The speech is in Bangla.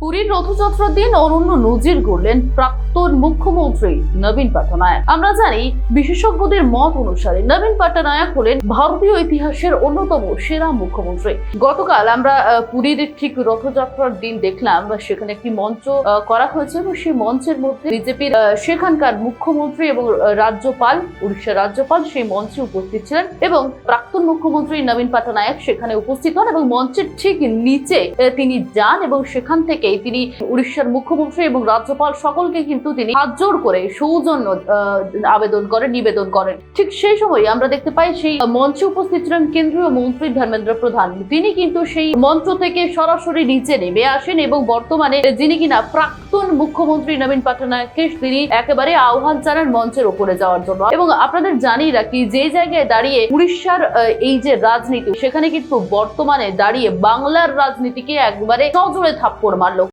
পুরীর রথযাত্রার দিন অনন্য নজির গড়লেন প্রাক্তন মুখ্যমন্ত্রী নবীন পট্টনায়ক। আমরা জানি বিশেষজ্ঞদের মত অনুসারে নবীন পট্টনায়ক হলেন ভারতীয় ইতিহাসের অন্যতম সেরা মুখ্যমন্ত্রী। গতকাল আমরা পুরীর ঠিক রথযাত্রার দিন দেখলাম সেখানে একটি মঞ্চ করা হয়েছে এবং সেই মঞ্চের মধ্যে বিজেপির সেখানকার মুখ্যমন্ত্রী এবং রাজ্যপাল, উড়িষ্যার রাজ্যপাল সেই মঞ্চে উপস্থিত ছিলেন এবং প্রাক্তন মুখ্যমন্ত্রী নবীন পট্টনায়ক সেখানে উপস্থিত হন এবং মঞ্চের ঠিক নিচে তিনি যান এবং সেখান থেকে তিনি উড়িষ্যার মুখ্যমন্ত্রী এবং রাজ্যপাল সকলকে কিন্তু তিনি হাত জোড় করে সৌজন্য নিবেদন করেন। ঠিক সেই সময় আমরা দেখতে পাই সেই মঞ্চে উপস্থিত ছিলেন কেন্দ্রীয় মন্ত্রী ধর্মেন্দ্র প্রধান। তিনি কিন্তু সেই মঞ্চ থেকে সরাসরি নিচে নেমে আসেন এবং বর্তমানে যিনি কিনা প্রাক্তন মুখ্যমন্ত্রী নবীন পট্টনায়ককে তিনি একেবারে আহ্বান জানান মঞ্চের উপরে যাওয়ার জন্য। এবং আপনাদের জানিয়ে রাখি, যে জায়গায় দাঁড়িয়ে উড়িষ্যার এই যে রাজনীতি, সেখানে কিন্তু বর্তমানে দাঁড়িয়ে বাংলার রাজনীতিকে একবারে সজোরে থাপ্পড় মারল।